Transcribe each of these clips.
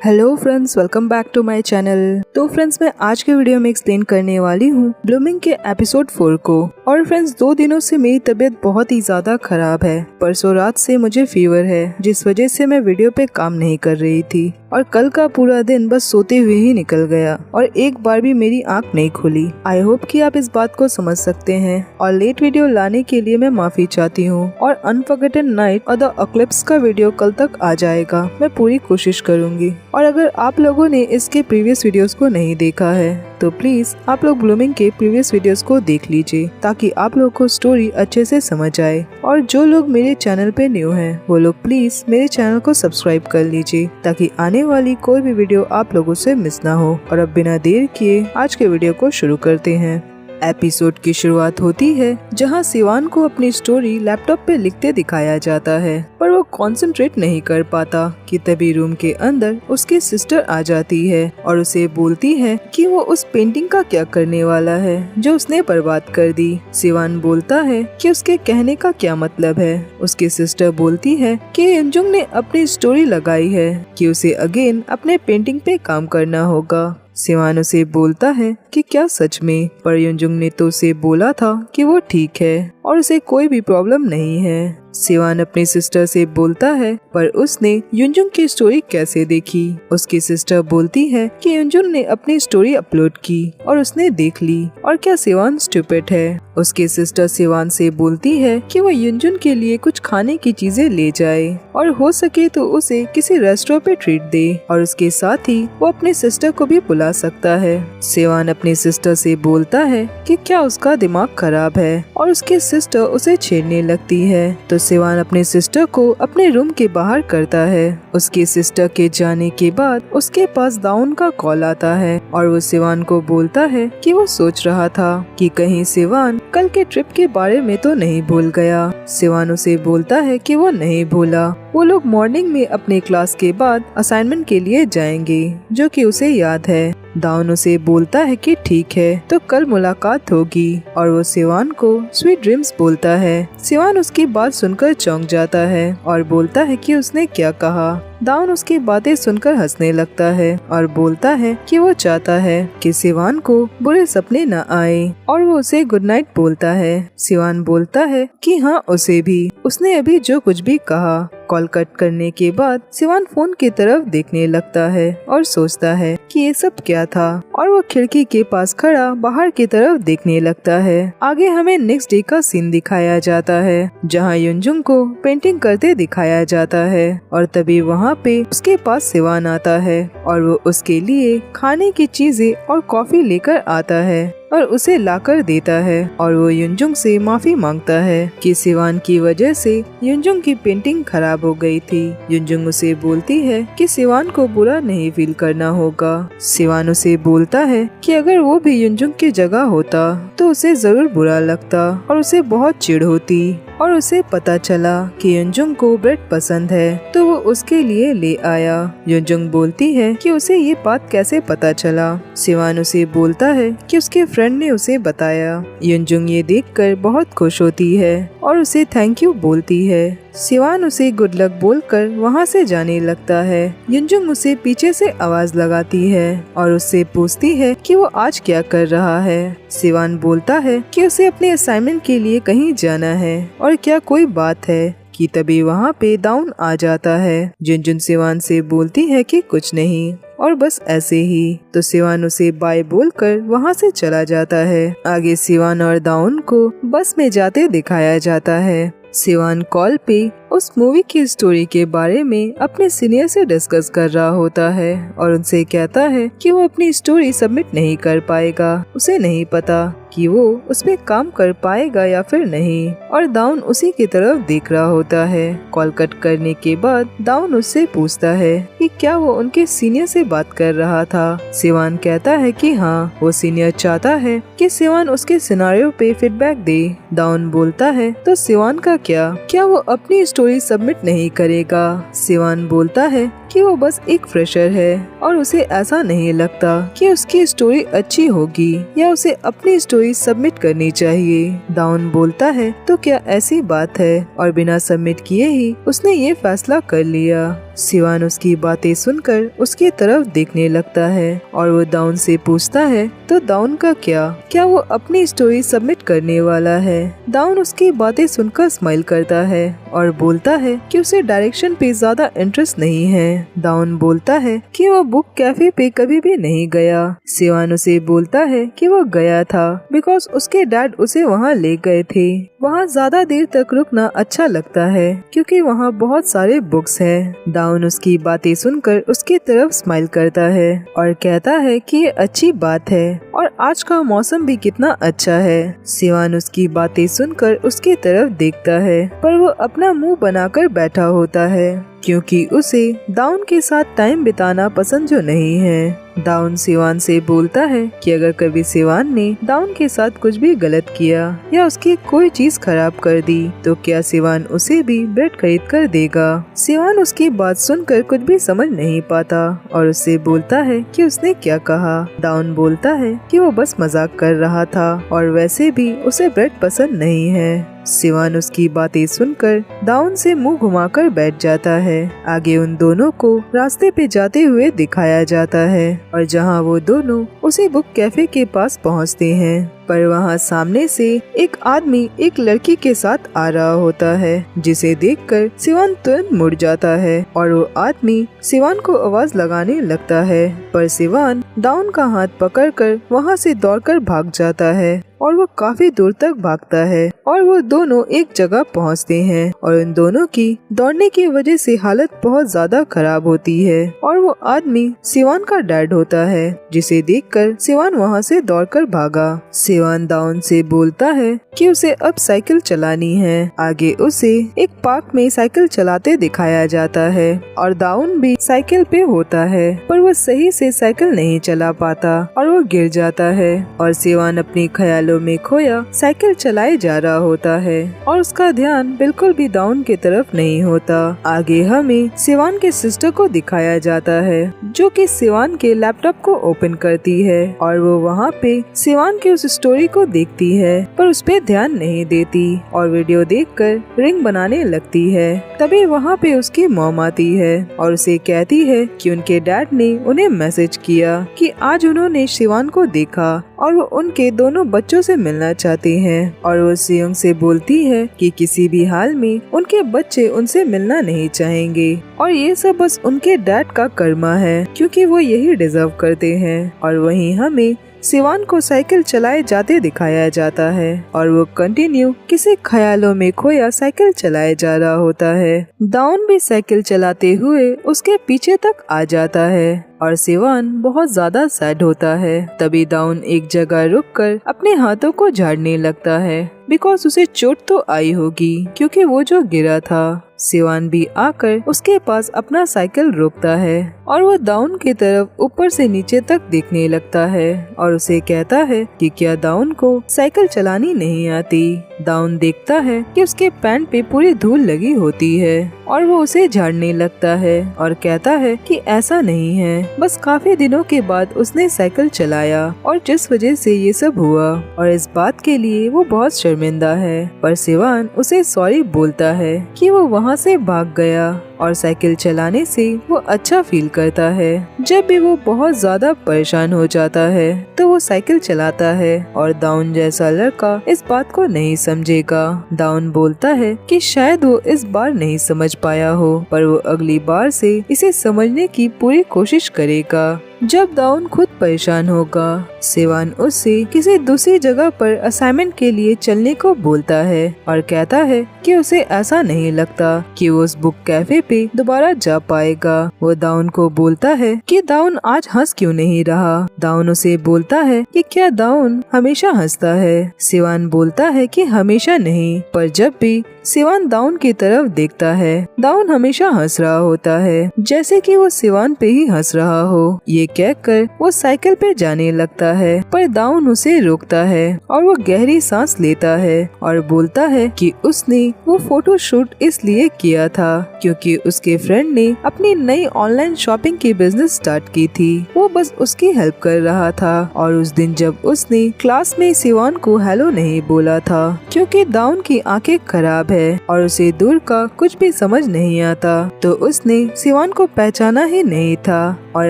Hello friends, welcome back to my channel. तो friends, मैं आज के वीडियो में एक्सप्लेन करने वाली हूँ ब्लूमिंग के एपिसोड 4 को। और फ्रेंड्स, 2 दिनों से मेरी तबीयत बहुत ही ज्यादा खराब है। परसों रात से मुझे फीवर है, जिस वजह से मैं वीडियो पे काम नहीं कर रही थी और कल का पूरा दिन बस सोते हुए ही निकल गया और एक बार भी मेरी आंख नहीं खुली। आई होप कि आप इस बात को समझ सकते हैं और लेट वीडियो लाने के लिए मैं माफी चाहती हूँ। और अनफॉरगेटन नाइट और द एक्लिप्स का वीडियो कल तक आ जाएगा, मैं पूरी कोशिश करूंगी। और अगर आप लोगों ने इसके प्रीवियस वीडियोस को नहीं देखा है तो प्लीज आप लोग ब्लूमिंग के प्रीवियस वीडियोस को देख लीजिए, ताकि आप लोग को स्टोरी अच्छे से समझ आए। और जो लोग मेरे चैनल पे न्यू हैं वो लोग प्लीज मेरे चैनल को सब्सक्राइब कर लीजिए, ताकि आने वाली कोई भी वीडियो आप लोगों से मिस ना हो। और अब बिना देर किए आज के वीडियो को शुरू करते हैं। एपिसोड की शुरुआत होती है जहां सिवान को अपनी स्टोरी लैपटॉप पे लिखते दिखाया जाता है, पर वो कंसंट्रेट नहीं कर पाता कि तभी रूम के अंदर उसकी सिस्टर आ जाती है और उसे बोलती है कि वो उस पेंटिंग का क्या करने वाला है जो उसने बर्बाद कर दी। सिवान बोलता है कि उसके कहने का क्या मतलब है। उसकी सिस्टर बोलती है कि युनजुंग ने अपनी स्टोरी लगाई है कि उसे अगेन अपने पेंटिंग पे काम करना होगा। सिवान उसे बोलता है कि क्या सच में, पर युनजुंग ने तो उसे बोला था कि वो ठीक है और उसे कोई भी प्रॉब्लम नहीं है। सिवान अपनी सिस्टर से बोलता है पर उसने युनजुंग की स्टोरी कैसे देखी। उसकी सिस्टर बोलती है कि युनजुंग ने अपनी स्टोरी अपलोड की और उसने देख ली, और क्या सिवान स्टूपिड है। उसकी सिस्टर सिवान से बोलती है कि वो युनजुंग के लिए कुछ खाने की चीजें ले जाए और हो सके तो उसे किसी रेस्टोरेंट पे ट्रीट दे, और उसके साथ ही वो अपनी सिस्टर को भी बुला सकता है। सिवान अपनी सिस्टर से बोलता है कि क्या उसका दिमाग खराब है, और उसकी सिस्टर उसे छेड़ने लगती है। तो सिवान अपने सिस्टर को अपने रूम के बाहर करता है। उसकी सिस्टर के जाने के बाद उसके पास दाउन का कॉल आता है और वो सिवान को बोलता है कि वो सोच रहा था कि कहीं सिवान कल के ट्रिप के बारे में तो नहीं भूल गया। सिवान उसे बोलता है कि वो नहीं भूला। वो लोग मॉर्निंग में अपने क्लास के बाद असाइनमेंट के लिए जाएंगे, जो कि उसे याद है। दाउन उसे बोलता है कि ठीक है, तो कल मुलाकात होगी, और वो सिवान को स्वीट ड्रीम्स बोलता है। सिवान उसकी बात सुनकर चौंक जाता है और बोलता है कि उसने क्या कहा। दाउन उसकी बातें सुनकर हंसने लगता है और बोलता है कि वो चाहता है कि सिवान को बुरे सपने न आए, और वो उसे गुड नाइट बोलता है। सिवान बोलता है कि हाँ, उसे भी। उसने अभी जो कुछ भी कहा। कॉल कट करने के बाद सिवान फोन की तरफ देखने लगता है और सोचता है कि ये सब क्या था, और वो खिड़की के पास खड़ा बाहर की तरफ देखने लगता है। आगे हमें नेक्स्ट डे का सीन दिखाया जाता है, जहाँ युनजुंग को पेंटिंग करते दिखाया जाता है, और तभी वहाँ पे उसके पास सिवान आता है और वो उसके लिए खाने की चीजें और कॉफी लेकर आता है और उसे लाकर देता है। और वो युनजुंग से माफी मांगता है कि सिवान की वजह से युनजुंग की पेंटिंग खराब हो गई थी। युनजुंग उसे बोलती है कि सिवान को बुरा नहीं फील करना होगा। सिवान उसे बोलता है कि अगर वो भी युनजुंग की जगह होता तो उसे जरूर बुरा लगता और उसे बहुत चिढ़ होती। और उसे पता चला कि युनजुंग को ब्रेड पसंद है, तो वो उसके लिए ले आया। युनजुंग बोलती है कि उसे ये बात कैसे पता चला। सिवान उसे बोलता है कि उसके फ्रेंड ने उसे बताया। युनजुंग ये देखकर बहुत खुश होती है और उसे थैंक यू बोलती है। सिवान उसे गुड लक बोलकर वहाँ से जाने लगता है। युनजुंग उसे पीछे से आवाज लगाती है और उससे पूछती है कि वो आज क्या कर रहा है। सिवान बोलता है कि उसे अपने असाइनमेंट के लिए कहीं जाना है और क्या कोई बात है। कि तभी वहाँ पे दाउन आ जाता है। युनजुंग सिवान से बोलती है कि कुछ नहीं और बस ऐसे ही। तो सिवान उसे बाय बोलकर वहाँ से चला जाता है। आगे सिवान और दाउन को बस में जाते दिखाया जाता है। सिवान कॉल पे उस मूवी की स्टोरी के बारे में अपने सीनियर से डिस्कस कर रहा होता है और उनसे कहता है कि वो अपनी स्टोरी सबमिट नहीं कर पाएगा। उसे नहीं पता कि वो उसमें काम कर पाएगा या फिर नहीं, और दाउन उसी की तरफ देख रहा होता है। कॉल कट करने के बाद दाउन उससे पूछता है कि क्या वो उनके सीनियर से बात कर रहा था। सिवान कहता है कि हाँ, वो सीनियर चाहता है कि सिवान उसके सिनारियो पे फीडबैक दे। दाउन बोलता है तो सिवान का क्या वो अपनी स्टोरी सबमिट नहीं करेगा। सिवान बोलता है कि वो बस एक फ्रेशर है और उसे ऐसा नहीं लगता कि उसकी स्टोरी अच्छी होगी या उसे अपनी स्टोरी सबमिट करनी चाहिए। दाउन बोलता है तो क्या ऐसी बात है, और बिना सबमिट किए ही उसने ये फैसला कर लिया। सिवान उसकी बातें सुनकर उसकी तरफ देखने लगता है और वो दाउन से पूछता है तो दाउन का क्या वो अपनी स्टोरी सबमिट करने वाला है। दाउन उसकी बातें सुनकर स्माइल करता है और बोलता है कि उसे डायरेक्शन पे ज्यादा इंटरेस्ट नहीं है। दाउन बोलता है कि वो बुक कैफे पे कभी भी नहीं गया। सिवान उसे बोलता है कि वो गया था बिकॉज उसके डैड उसे वहाँ ले गए थे। वहाँ ज्यादा देर तक रुकना अच्छा लगता है क्योंकि वहाँ बहुत सारे बुक्स हैं। दाउन उसकी बातें सुनकर उसकी तरफ स्माइल करता है और कहता है कि ये अच्छी बात है और आज का मौसम भी कितना अच्छा है। सिवान उसकी बातें सुनकर उसकी तरफ देखता है पर वो अपना मुंह बनाकर बैठा होता है क्योंकि उसे दाउन के साथ टाइम बिताना पसंद जो नहीं है। दाउन सिवान से बोलता है कि अगर कभी सिवान ने दाउन के साथ कुछ भी गलत किया या उसकी कोई चीज खराब कर दी तो क्या सिवान उसे भी ब्रेड खरीद कर देगा। सिवान उसकी बात सुनकर कुछ भी समझ नहीं पाता और उससे बोलता है कि उसने क्या कहा। दाउन बोलता है कि वो बस मजाक कर रहा था और वैसे भी उसे ब्रेड पसंद नहीं है। सिवान उसकी बातें सुनकर दाउन से मुंह घुमाकर बैठ जाता है। आगे उन दोनों को रास्ते पे जाते हुए दिखाया जाता है और जहां वो दोनों उसी बुक कैफे के पास पहुंचते हैं पर वहां सामने से एक आदमी एक लड़की के साथ आ रहा होता है जिसे देखकर सिवान तुरंत मुड़ जाता है और वो आदमी सिवान को आवाज लगाने लगता है पर सिवान दाउन का हाथ पकड़कर वहां से दौड़कर भाग जाता है और वो काफी दूर तक भागता है और वो दोनों एक जगह पहुंचते हैं और उन दोनों की दौड़ने की वजह से हालत बहुत ज्यादा खराब होती है और वो आदमी सिवान का डैड होता है जिसे देखकर सिवान वहां से दौड़कर भागा। सिवान दाउन से बोलता है कि उसे अब साइकिल चलानी है। आगे उसे एक पार्क में साइकिल चलाते दिखाया जाता है और दाउन भी साइकिल पे होता है पर वो सही से साइकिल नहीं चला पाता और वो गिर जाता है और सिवान अपनी ख्यालों में खोया साइकिल चलाए जा रहा होता है और उसका ध्यान बिल्कुल भी दाउन की तरफ नहीं होता। आगे हमें सिवान के सिस्टर को दिखाया जाता है जो कि सिवान के लैपटॉप को ओपन करती है और वो वहाँ पे सिवान के उस स्टोरी को देखती है पर उस पे ध्यान नहीं देती और वीडियो देखकर रिंग बनाने लगती है। तभी वहाँ पे उसकी मॉम आती है और उसे कहती है कि उनके डैड ने उन्हें मैसेज किया कि आज उन्होंने सिवान को देखा और वो उनके दोनों बच्चों से मिलना चाहती हैं और वो सियोंग से बोलती है कि किसी भी हाल में उनके बच्चे उनसे मिलना नहीं चाहेंगे और ये सब बस उनके डैड का कर्मा है क्योंकि वो यही डिजर्व करते हैं। और वहीं हमें सिवान को साइकिल चलाए जाते दिखाया जाता है और वो कंटिन्यू किसी ख्यालों में खोया साइकिल चलाए जा रहा होता है। दाउन भी साइकिल चलाते हुए उसके पीछे तक आ जाता है और सिवान बहुत ज्यादा सैड होता है। तभी दाउन एक जगह रुककर अपने हाथों को झाड़ने लगता है बिकॉज उसे चोट तो आई होगी क्योंकि वो जो गिरा था। सिवान भी आकर उसके पास अपना साइकिल रोकता है और वो दाउन की तरफ ऊपर से नीचे तक देखने लगता है और उसे कहता है कि क्या दाउन को साइकिल चलानी नहीं आती। दाउन देखता है कि उसके पैंट पे पूरी धूल लगी होती है और वो उसे झाड़ने लगता है और कहता है कि ऐसा नहीं है, बस काफी दिनों के बाद उसने साइकिल चलाया और जिस वजह से ये सब हुआ और इस बात के लिए वो बहुत शर्मिंदा है। पर सिवान उसे सॉरी बोलता है कि वो वहाँ से भाग गया और साइकिल चलाने से वो अच्छा फील करता है। जब भी वो बहुत ज्यादा परेशान हो जाता है तो वो साइकिल चलाता है और दाउन जैसा लड़का इस बात को नहीं समझेगा। दाउन बोलता है कि शायद वो इस बार नहीं समझ पाया हो पर वो अगली बार से इसे समझने की पूरी कोशिश करेगा। जब दाउन खुद परेशान होगा, सिवान उससे किसी दूसरी जगह पर असाइनमेंट के लिए चलने को बोलता है और कहता है कि उसे ऐसा नहीं लगता कि वो उस बुक कैफे पे दोबारा जा पाएगा। वो दाउन को बोलता है कि दाउन आज हंस क्यों नहीं रहा। दाउन उसे बोलता है कि क्या दाउन हमेशा हंसता है। सिवान बोलता है कि हमेशा नहीं, पर जब भी सिवान दाउन की तरफ देखता है। दाउन हमेशा हंस रहा होता है, जैसे कि वो सिवान पे ही हंस रहा हो। ये कहकर वो साइकिल पे जाने लगता है, पर दाउन उसे रोकता है और वो गहरी सांस लेता है और बोलता है कि उसने वो फोटो शूट इसलिए किया था क्योंकि उसके फ्रेंड ने अपनी नई ऑनलाइन शॉपिंग की बिजनेस स्टार्ट की थी। वो बस उसकी हेल्प कर रहा था। और उस दिन जब उसने क्लास में सिवान को हेलो नहीं बोला था क्योंकि दाउन की आंखें खराब है और उसे दूर का कुछ भी समझ नहीं आता, तो उसने सिवान को पहचाना ही नहीं था और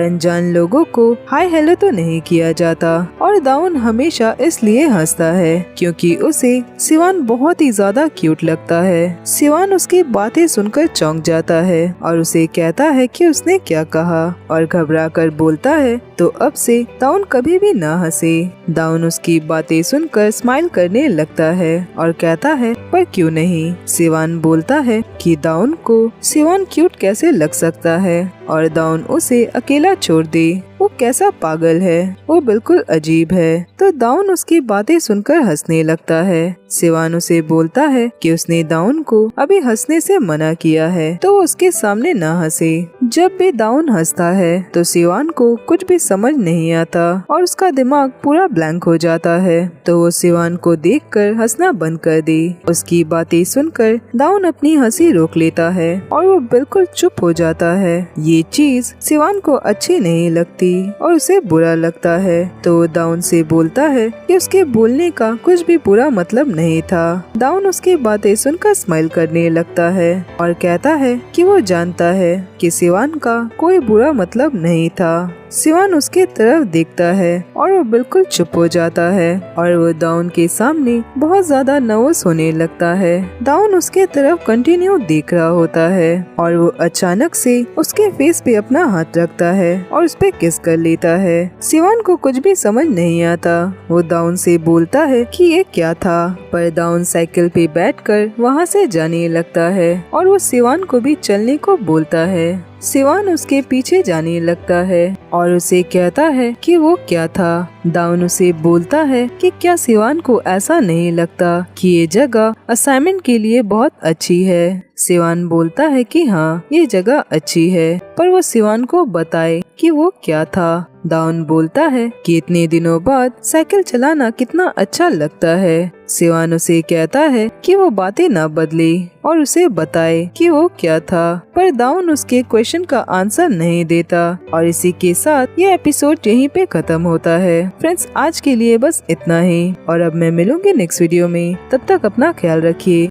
अनजान लोगों को हाय हेलो तो नहीं किया जाता। और दाउन हमेशा इसलिए हंसता है क्योंकि उसे सिवान बहुत ही ज्यादा क्यूट लगता है। सिवान उसकी बातें सुनकर चौंक जाता है और उसे कहता है कि उसने क्या कहा और घबरा कर बोलता है तो अब से दाउन कभी भी ना हंसे। दाउन उसकी बातें सुनकर स्माइल करने लगता है और कहता है पर क्यों नहीं। सिवान बोलता है कि दाउन को सिवान क्यूट कैसे लग सकता है और दाउन उसे अकेला छोड़ दे। वो कैसा पागल है, वो बिल्कुल अजीब है। तो दाउन उसकी बातें सुनकर हंसने लगता है। सिवान उसे बोलता है कि उसने दाउन को अभी हंसने से मना किया है तो वो उसके सामने न हंसे। जब भी दाउन हंसता है तो सिवान को कुछ भी समझ नहीं आता और उसका दिमाग पूरा ब्लैंक हो जाता है, तो वो सिवान को देखकर हंसना बंद कर दे। उसकी बातें सुनकर दाउन अपनी हंसी रोक लेता है और वो बिल्कुल चुप हो जाता है। ये चीज सिवान को अच्छी नहीं लगती और उसे बुरा लगता है, तो दाउन से बोलता है कि उसके बोलने का कुछ भी बुरा मतलब नहीं था। दाउन उसकी बातें सुनकर स्माइल करने लगता है और कहता है कि वो जानता है कि सिवान का कोई बुरा मतलब नहीं था। सिवान उसके तरफ देखता है और वो बिल्कुल चुप हो जाता है और वो दाउन के सामने बहुत ज्यादा नर्वस होने लगता है। दाउन उसके तरफ कंटिन्यू देख रहा होता है और वो अचानक से उसके फेस पे अपना हाथ रखता है और उस पे किस कर लेता है। सिवान को कुछ भी समझ नहीं आता। वो दाउन से बोलता है कि ये क्या था, पर दाउन साइकिल पे बैठकर वहाँ से जाने लगता है और वो सिवान को भी चलने को बोलता है। सिवान उसके पीछे जाने लगता है और उसे कहता है कि वो क्या था। दाउन उसे बोलता है कि क्या सिवान को ऐसा नहीं लगता कि ये जगह असाइनमेंट के लिए बहुत अच्छी है। सिवान बोलता है कि हाँ, ये जगह अच्छी है, पर वो सिवान को बताए कि वो क्या था। दाउन बोलता है कि इतने दिनों बाद साइकिल चलाना कितना अच्छा लगता है। सिवान उसे कहता है कि वो बातें ना बदले और उसे बताए कि वो क्या था, पर दाउन उसके क्वेश्चन का आंसर नहीं देता। और इसी के साथ ये एपिसोड यहीं पे खत्म होता है। फ्रेंड्स, आज के लिए बस इतना ही और अब मैं मिलूंगी नेक्स्ट वीडियो में। तब तक अपना ख्याल रखिए।